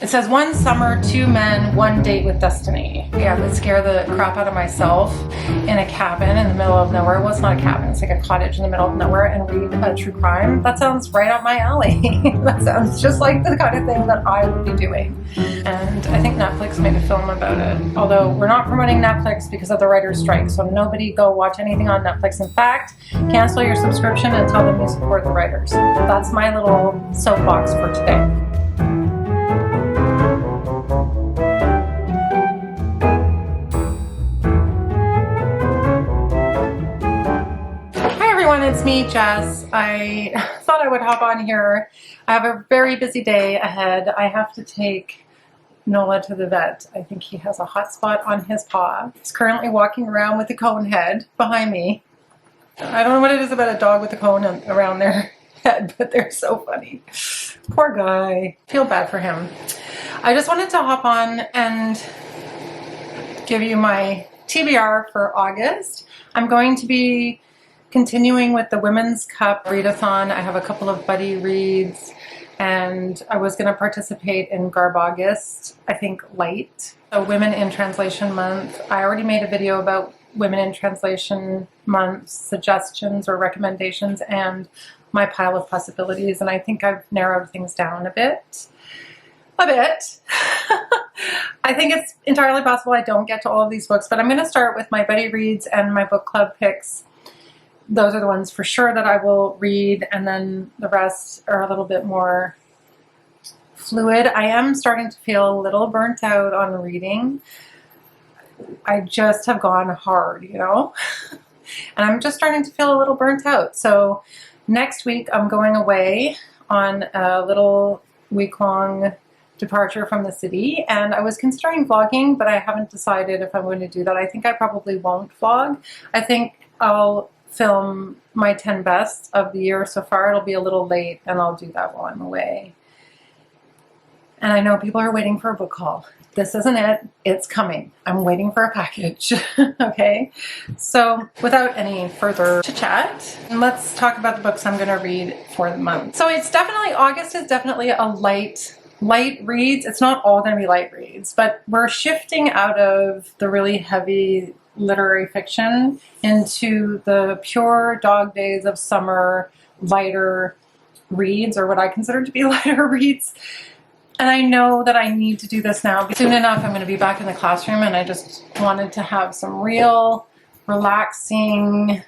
It says 1 summer, 2 men, 1 date with destiny. Yeah, I would scare the crap out of myself in a cabin in the middle of nowhere. Well, it's not a cabin, it's like a cottage in the middle of nowhere and read a true crime. That sounds right up my alley. That sounds just like the kind of thing that I would be doing. And I think Netflix made a film about it. Although we're not promoting Netflix because of the writer's strike, so nobody go watch anything on Netflix. In fact, cancel your subscription and tell them you support the writers. That's my little soapbox for today. It's me, Jess. I thought I would hop on here. I have a very busy day ahead. I have to take Nola to the vet. I think he has a hot spot on his paw. He's currently walking around with a cone head behind me. I don't know what it is about a dog with a cone around their head, but they're so funny. Poor guy. Feel bad for him. I just wanted to hop on and give you my TBR for August. I'm going to be continuing with the Women's Cup Readathon. I have a couple of buddy reads, and I was going to participate in Garb August, I think light. So Women in Translation Month. I already made a video about Women in Translation Month suggestions or recommendations and my pile of possibilities, and I think I've narrowed things down a bit. I think it's entirely possible I don't get to all of these books, but I'm going to start with my buddy reads and my book club picks. Those are the ones for sure that I will read, and then the rest are a little bit more fluid. I am starting to feel a little burnt out on reading. I just have gone hard, you know? And I'm just starting to feel a little burnt out. So next week I'm going away on a little week-long departure from the city, and I was considering vlogging, but I haven't decided if I'm going to do that. I think I probably won't vlog. I think I'll film my 10 best of the year so far. It'll be a little late, and I'll do that while I'm away. And I know people are waiting for a book haul. This isn't it. It's coming. I'm waiting for a package. Okay? So without any further chit-chat, let's talk about the books I'm going to read for the month. So it's definitely, August is definitely a light reads. It's not all going to be light reads, but we're shifting out of the really heavy literary fiction into the pure dog days of summer lighter reads, or what I consider to be lighter reads. And I know that I need to do this now. Soon enough I'm going to be back in the classroom, and I just wanted to have some real relaxing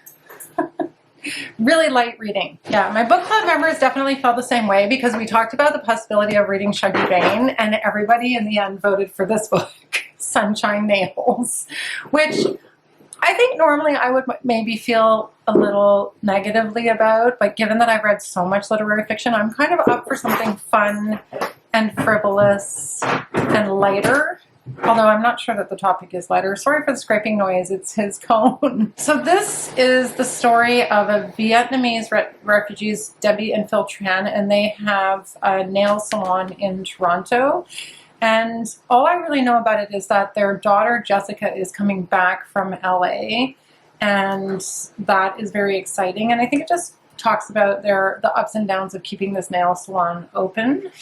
really light reading. Yeah, my book club members definitely felt the same way, because we talked about the possibility of reading Shuggy Bane, and everybody in the end voted for this book, Sunshine Nails, which I think normally I would maybe feel a little negatively about, but given that I've read so much literary fiction, I'm kind of up for something fun and frivolous and lighter. Although I'm not sure that the topic is lighter. Sorry for the scraping noise, it's his cone. So this is the story of a Vietnamese refugees, Debbie and Phil Tran, and they have a nail salon in Toronto. And all I really know about it is that their daughter Jessica is coming back from LA, and that is very exciting. And I think it just talks about the ups and downs of keeping this nail salon open.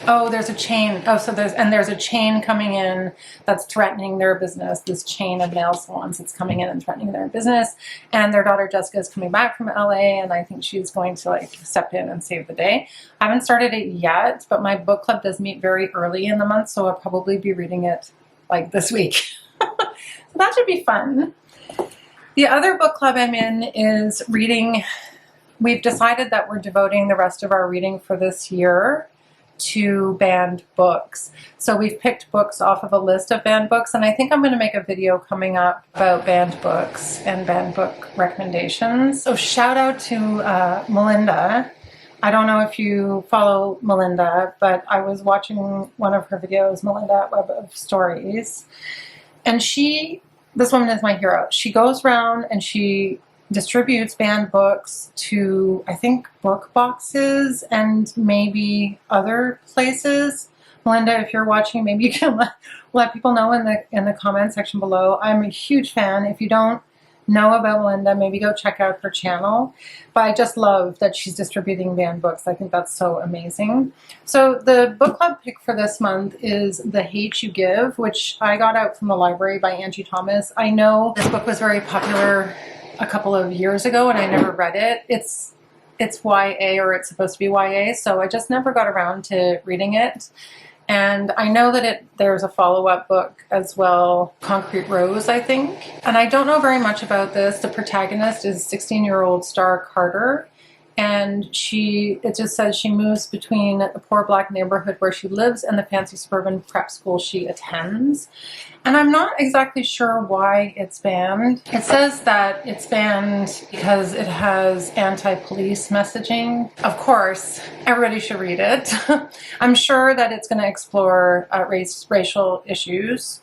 Oh, there's a chain. Oh, so there's a chain coming in that's threatening their business. This chain of nail salons that's coming in and threatening their business. And their daughter Jessica is coming back from LA, and I think she's going to like step in and save the day. I haven't started it yet, but my book club does meet very early in the month, so I'll probably be reading it like this week. So that should be fun. The other book club I'm in is reading. We've decided that we're devoting the rest of our reading for this year to banned books. So we've picked books off of a list of banned books, and I think I'm going to make a video coming up about banned books and banned book recommendations. So shout out to Melinda. I don't know if you follow Melinda, but I was watching one of her videos, Melinda at Web of Stories, and this woman is my hero. She goes around and she distributes banned books to, I think, book boxes and maybe other places. Melinda, if you're watching, maybe you can let people know in the comment section below. I'm a huge fan. If you don't know about Melinda, maybe go check out her channel. But I just love that she's distributing banned books. I think that's so amazing. So the book club pick for this month is The Hate You Give, which I got out from the library by Angie Thomas. I know this book was very popular a couple of years ago and I never read it. It's YA, or it's supposed to be YA, so I just never got around to reading it. And I know that there's a follow-up book as well, Concrete Rose, I think. And I don't know very much about this. The protagonist is 16-year-old Star Carter. And it just says she moves between the poor black neighborhood where she lives and the fancy suburban prep school she attends. And I'm not exactly sure why it's banned. It says that it's banned because it has anti-police messaging. Of course, everybody should read it. I'm sure that it's going to explore racial issues,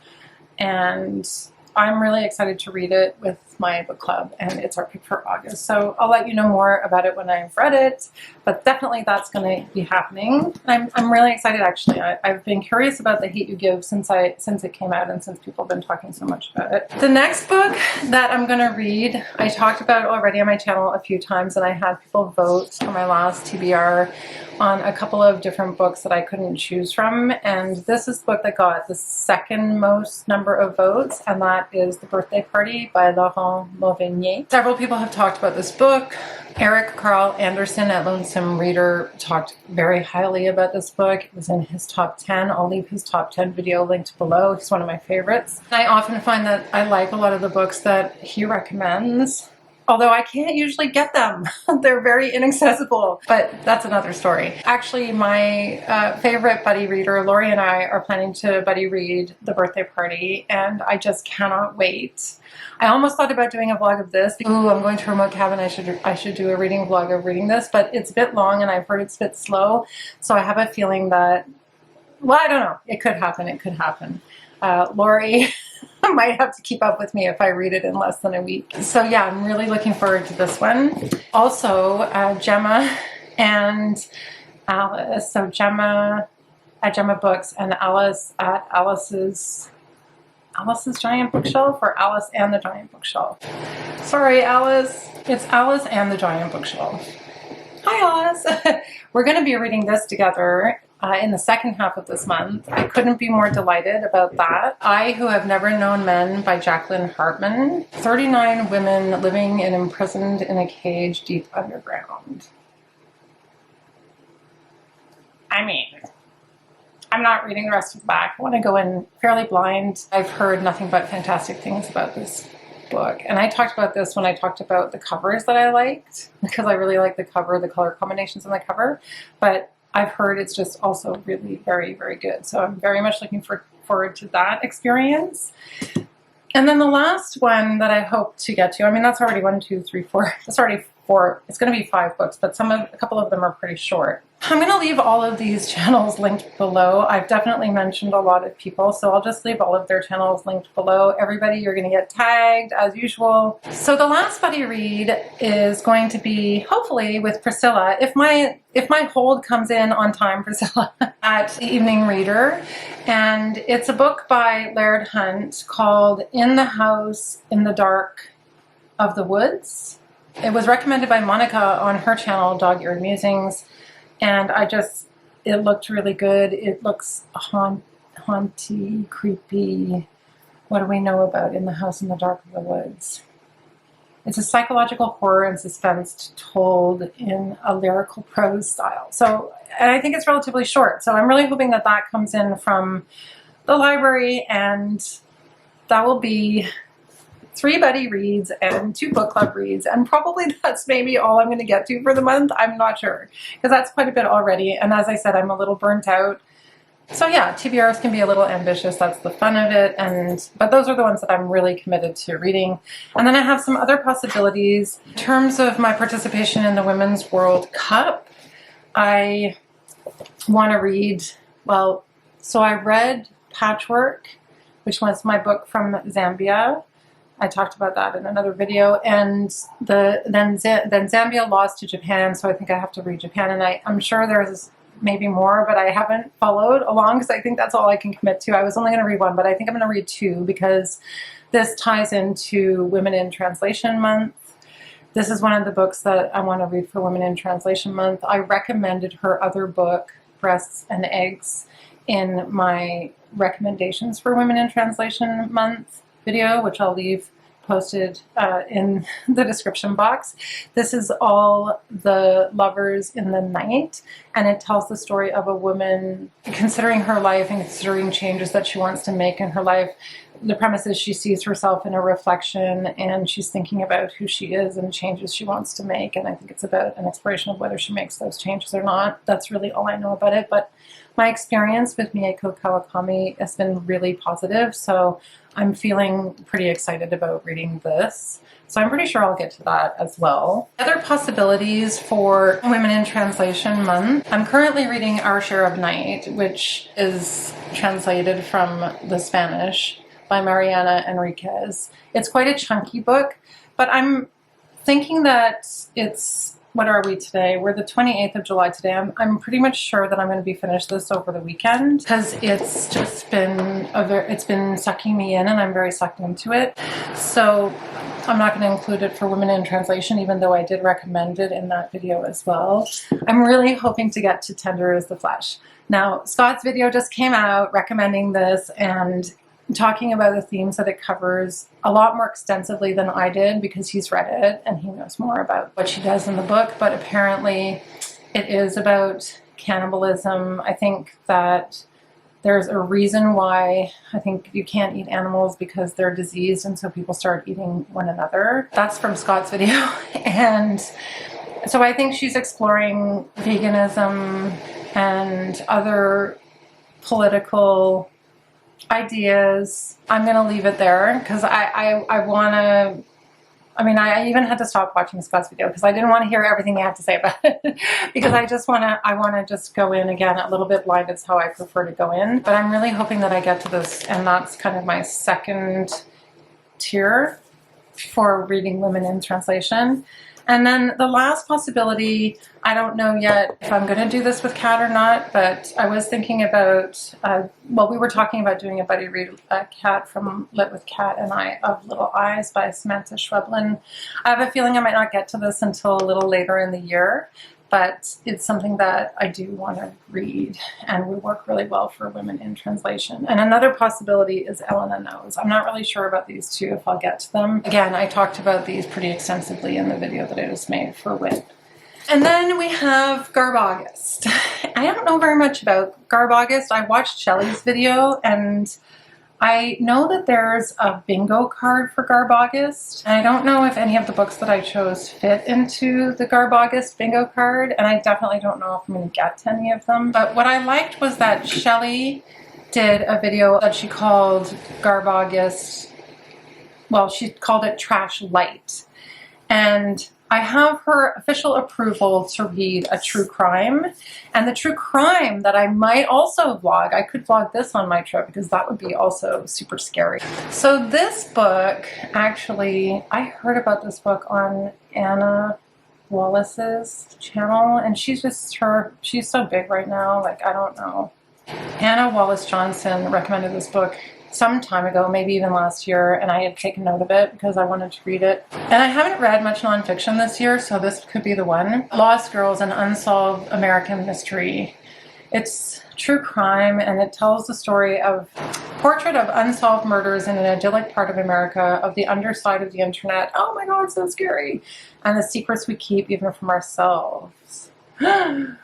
and I'm really excited to read it with my book club, and it's our pick for August. So I'll let you know more about it when I've read it, but definitely that's going to be happening. I'm really excited, actually. I've been curious about The Hate You Give since it came out and since people have been talking so much about it. The next book that I'm going to read, I talked about already on my channel a few times, and I had people vote for my last TBR on a couple of different books that I couldn't choose from, and this is the book that got the second most number of votes, and that is The Birthday Party by Laurent Mauvignier. Several people have talked about this book. Eric Carl Anderson at Lonesome Reader talked very highly about this book. It was in his top 10. I'll leave his top 10 video linked below. He's one of my favorites. I often find that I like a lot of the books that he recommends, although I can't usually get them. They're very inaccessible, but that's another story. Actually, my favorite buddy reader, Lori, and I are planning to buddy read The Birthday Party, and I just cannot wait. I almost thought about doing a vlog of this. Ooh, I'm going to a remote cabin. I should do a reading vlog of reading this, but it's a bit long and I've heard it's a bit slow. So I have a feeling that, well, I don't know. It could happen. It could happen. Lori might have to keep up with me if I read it in less than a week. So yeah, I'm really looking forward to this one. Also, Gemma and Alice. So Gemma at Gemma Books and Alice at Alice's Giant Bookshelf, or Alice and the Giant Bookshelf. Sorry, Alice. It's Alice and the Giant Bookshelf. Hi, Alice. We're going to be reading this together in the second half of this month. I couldn't be more delighted about that. I Who Have Never Known Men by Jaqueline Harpman. 39 women living and imprisoned in a cage deep underground. I mean, I'm not reading the rest of the back. I want to go in fairly blind. I've heard nothing but fantastic things about this book. And I talked about this when I talked about the covers that I liked, because I really like the cover, the color combinations on the cover. But I've heard it's just also really very, very good. So I'm very much looking forward to that experience. And then the last one that I hope to get to, I mean, that's already 1, 2, 3, 4. That's already 4. It's going to be 5 books, but a couple of them are pretty short. I'm going to leave all of these channels linked below. I've definitely mentioned a lot of people, so I'll just leave all of their channels linked below. Everybody, you're going to get tagged as usual. So the last buddy read is going to be, hopefully, with Priscilla. If my hold comes in on time, Priscilla, at the Evening Reader. And it's a book by Laird Hunt called In the House in the Dark of the Woods. It was recommended by Monica on her channel, Dog Eared Musings. And it looked really good. It looks haunty, creepy. What do we know about In the House in the Dark of the Woods? It's a psychological horror and suspense told in a lyrical prose style. So, and I think it's relatively short. So I'm really hoping that that comes in from the library, and that will be 3 buddy reads and 2 book club reads, and probably that's maybe all I'm going to get to for the month. I'm not sure, because that's quite a bit already, and as I said, I'm a little burnt out. So yeah, TBRs can be a little ambitious. That's the fun of it, but those are the ones that I'm really committed to reading. And then I have some other possibilities. In terms of my participation in the Women's World Cup, I want to read, well, so I read Patchwork, which was my book from Zambia. I talked about that in another video, and then Zambia lost to Japan, so I think I have to read Japan, and I'm sure there's maybe more, but I haven't followed along because I think that's all I can commit to. I was only going to read one, but I think I'm going to read two because this ties into Women in Translation Month. This is one of the books that I want to read for Women in Translation Month. I recommended her other book, Breasts and Eggs, in my recommendations for Women in Translation Month video, which I'll leave posted in the description box. This is All the Lovers in the Night, and it tells the story of a woman considering her life and considering changes that she wants to make in her life. The premise is she sees herself in a reflection and she's thinking about who she is and changes she wants to make, and I think it's about an exploration of whether she makes those changes or not. That's really all I know about it, but my experience with Mieko Kawakami has been really positive, so I'm feeling pretty excited about reading this. So I'm pretty sure I'll get to that as well. Other possibilities for Women in Translation Month. I'm currently reading Our Share of Night, which is translated from the Spanish by Mariana Enriquez. It's quite a chunky book, but I'm thinking that it's, what are we today? We're the 28th of July today. I'm pretty much sure that I'm going to be finished this over the weekend because it's just been it's been sucking me in and I'm very sucked into it. So I'm not going to include it for Women in Translation, even though I did recommend it in that video as well. I'm really hoping to get to Tender as the Flesh. Now, Scott's video just came out recommending this and talking about the themes that it covers a lot more extensively than I did because he's read it and he knows more about what she does in the book, but apparently it is about cannibalism. I think that there's a reason why I think you can't eat animals because they're diseased, and so people start eating one another. That's from Scott's video. And so I think she's exploring veganism and other political ideas. I'm going to leave it there because I want to, I mean, I even had to stop watching Scott's video because I didn't want to hear everything he had to say about it because I want to just go in again a little bit blind. It's how I prefer to go in, but I'm really hoping that I get to this, and that's kind of my second tier for reading Women in Translation. And then the last possibility, I don't know yet if I'm going to do this with Kat or not, but I was thinking about, well, we were talking about doing a buddy read, Kat from Lit with Kat and I, of Little Eyes by Samanta Schweblin. I have a feeling I might not get to this until a little later in the year, but it's something that I do want to read and would work really well for Women in Translation. And another possibility is Elena Knows. I'm not really sure about these two, if I'll get to them. Again, I talked about these pretty extensively in the video that I just made for WIT. And then we have Garb August. I don't know very much about Garb August. I watched Shelley's video and I know that there's a bingo card for Garb August, and I don't know if any of the books that I chose fit into the Garb August bingo card, and I definitely don't know if I'm going to get to any of them. But what I liked was that Shelley did a video that she called Garb August, well, she called it Trash Light, and I have her official approval to read a true crime, and the true crime that I might also vlog, I could vlog this on my trip because that would be also super scary. So this book, actually, I heard about this book on Anna Wallace's channel, and she's so big right now, like, I don't know. Anna Wallace Johnson recommended this book some time ago, maybe even last year, and I had taken note of it because I wanted to read it. And I haven't read much nonfiction this year, so this could be the one. Lost Girls, an Unsolved American Mystery. It's true crime, and it tells the story of portrait of unsolved murders in an idyllic part of America, of the underside of the internet. Oh my god, so scary. And the secrets we keep even from ourselves. So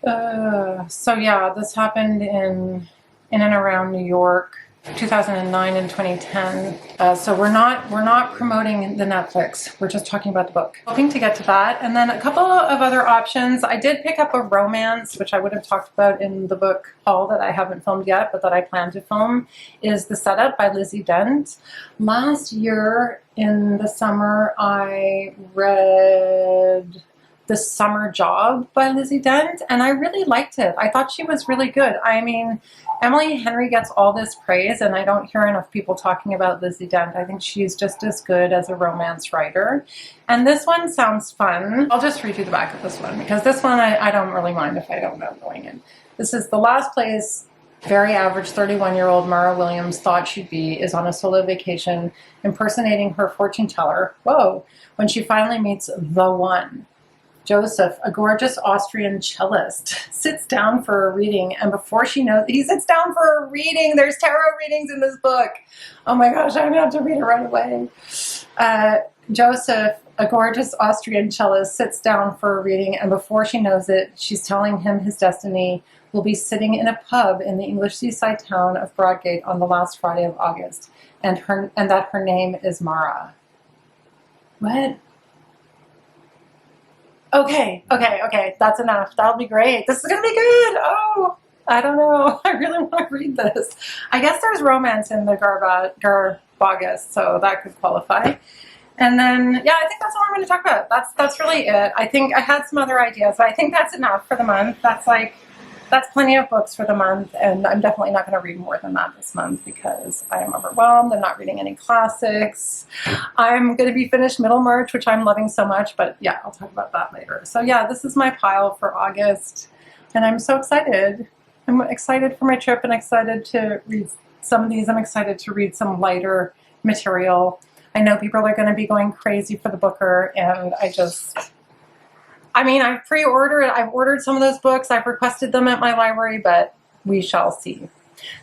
yeah, this happened in and around New York, 2009 and 2010. So we're not promoting the Netflix. We're just talking about the book. Hoping to get to that. And then a couple of other options. I did pick up a romance, which I would have talked about in the book haul that I haven't filmed yet, but that I plan to film, is The Setup by Lizzie Dent. Last year in the summer, I read The Summer Job by Lizzie Dent, and I really liked it. I thought she was really good. I mean, Emily Henry gets all this praise, and I don't hear enough people talking about Lizzie Dent. I think she's just as good as a romance writer. And this one sounds fun. I'll just read you the back of this one, because this one I don't really mind if I don't know going in. This is the last place very average 31-year-old Mara Williams thought she'd be is on a solo vacation impersonating her fortune teller. Whoa, when she finally meets the one. Joseph, a gorgeous Austrian cellist, sits down for a reading, and before she knows, he sits down for a reading. There's tarot readings in this book. Oh my gosh, I'm gonna have to read it right away. Joseph, a gorgeous Austrian cellist, sits down for a reading, and before she knows it, she's telling him his destiny will be sitting in a pub in the English seaside town of Broadgate on the last Friday of August, and that her name is Mara. What? Okay, that's enough. That'll be great. This is gonna be good. Oh, I don't know. I really want to read this. I guess there's romance in the Garb August, so that could qualify. And then, yeah, I think that's all I'm going to talk about. That's really it. I think I had some other ideas, but I think that's enough for the month. That's plenty of books for the month, and I'm definitely not going to read more than that this month because I am overwhelmed. I'm not reading any classics. I'm going to be finished Middlemarch, which I'm loving so much, but yeah, I'll talk about that later. So yeah, this is my pile for August, and I'm so excited. I'm excited for my trip and excited to read some of these. I'm excited to read some lighter material. I know people are going to be going crazy for the Booker, and I mean, I've pre-ordered it. I've ordered some of those books. I've requested them at my library, but we shall see.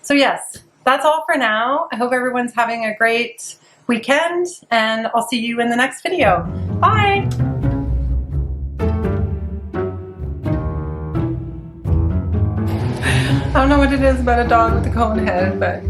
So yes, that's all for now. I hope everyone's having a great weekend, and I'll see you in the next video. Bye! I don't know what it is about a dog with a cone head, but